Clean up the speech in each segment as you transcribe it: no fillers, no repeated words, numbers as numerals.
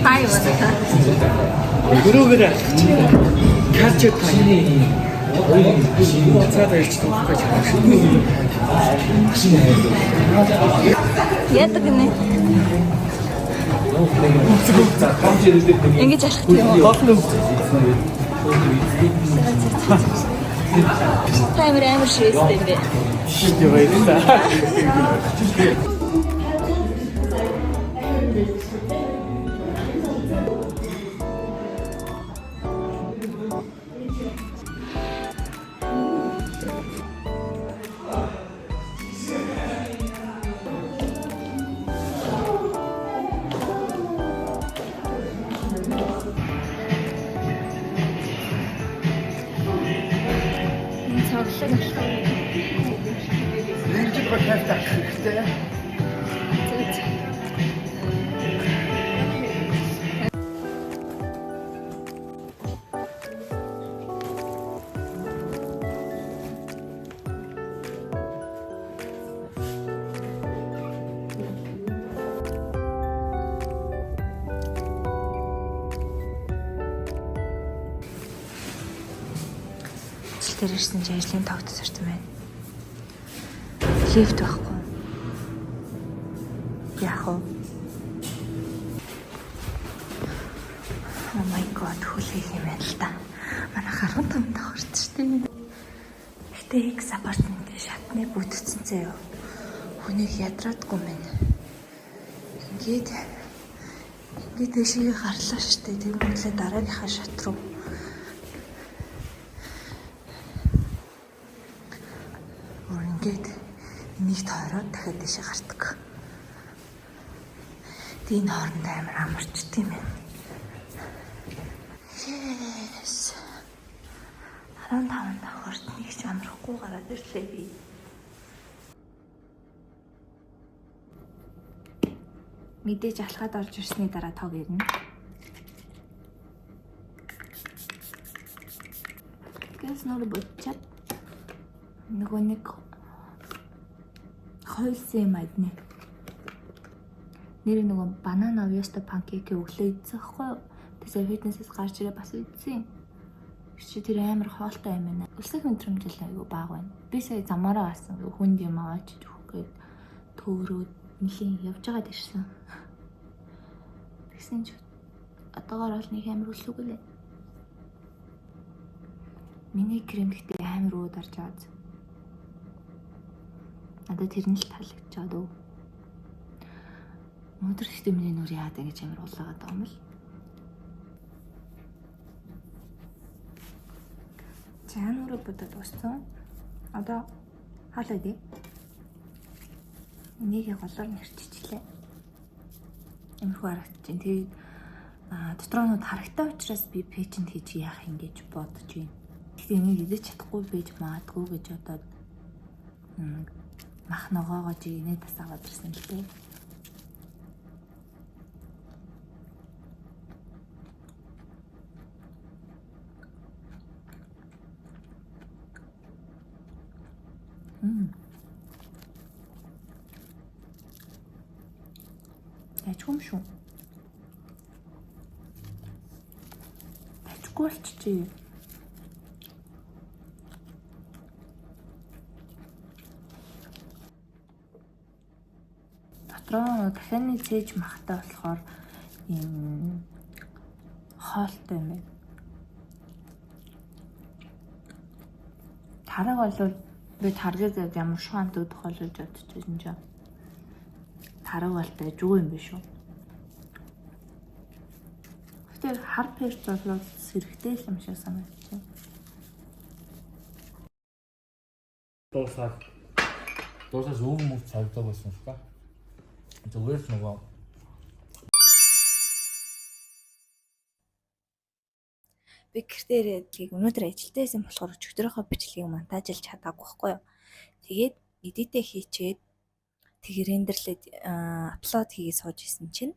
Хай байна. Өрөөгөр качер таны цаадаа ирж туулах гэж байна шүү. Яадаг гинэ? Ингэж алах тийм үү? Бодлоо. Таймер амар шивэстэй юм бэ. Шийдээ баярлалаа. Энэчд ба хайртай хэрэгтэй. Тэр ирсэн чинь ажлын тогт зарсан байна. Лифт байхгүй. Яах вэ? Oh my god, хүлээх юм байна л та. Манай 15 дахь орч штеп. Гэтэ X апартментийн шатны бүтцэн заяа. Хүнийг ядраадгүй мэн. Ингээд дэшигээ гарлаа штеп. Тэгмэдлээ дараагийнхаа шат руу ингээд нэгт хороод дахиад дэшээ гардаг. Тийм хооронд амар амарч тийм ээ. Yes. 15 дахь орт нэг ч амархгүй гараад ирлээ би. Мэдээж алхаад орж ирсний дараа тог ирнэ. Гэс нөр бодчаад нөгөө нэг хойлсон юм адны. Нэр нөгөө банана веста панкейк өглөө идсэн хгүй юу? Тэсээ фитнесээс гарч ирээ бас идсэн. Чи тэр амар хоолтой юм байна. Өсөх өнтрөмжл аягүй бага байна. Би сая замаараа басан хүнд юм аваач өгөх гээд төөрөөд нэлийн явж байгаад ирсэн. Тэгсэн ч одоогоор бол нэг амар өсөхгүй лээ. Миний крем гэхдээ амар ууд орж байгаа. Надад тэр нь л таалагдчихад өө. Өнөөдөр ихтэй миний нүр яагаад ингэж амар улаагаад байгаа юм бол. Чанараа бодод дууссан. Одоо хаалаа дээ. Энийг голоор нэрччихлээ. Эмхүү харагдаж байна. Тэгээд дотроонууд харагтай учраас би пэйжэнд хийж яах юм гэж бодож байна. Гэхдээ энийг идэж чадахгүй байж магадгүй гэж бодоод мах ногоогоо жинээ тасаагаад ирсэн л дээ. Яачгүй юм шүү. Яачгүй болчихжээ. Дотроо дахианы цээж махтай болохоор юм хоолтой юм байна. Тараг бол би таргаж ямар шуант өгөх болж бодчихсон ч. Тараг бол дайжгүй юм биш үү? Тэр хар перч болоод сэрэгтэй юм шиг санагдчих. Дуусаас өвгөн мөч цагдаа байсан шүү дээ. Зүгээр нөгөө Би гэртээ ирээд өнөөдөр ажилдаа байсан болохоор өчигдөрийнхөө бичлэгийг монтажлж чадаагүй байхгүй юу. Тэгээд эдитээ хийчээд тэгээ рендерлээд апплод хийгээд сууж исэн чинь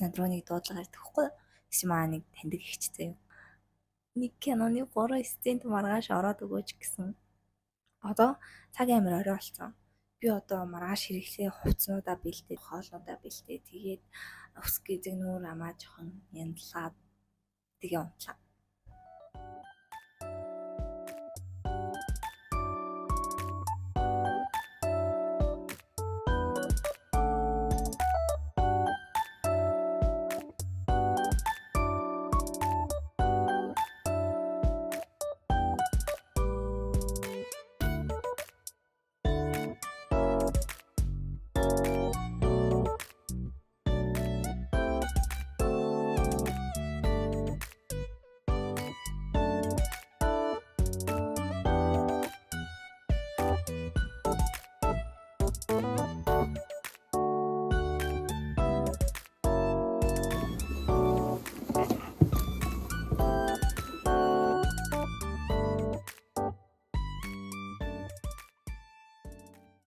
над руу нэг дуудлага ирдэг байхгүй юу. Тэгсэн маа нэг таньдаг ихчтэй юм. Нэг киноны 3 сцент маргааш ороод өгөөч гэсэн. Одоо цаг амар орой болсон. Би одоо маргааш хэрэглээ хувцснуудаа бэлдээ, хоолнуудаа бэлдээ. Тэгээд ус гизэг нүүр амаа жоохон янзлаад тэгээ унтлаа.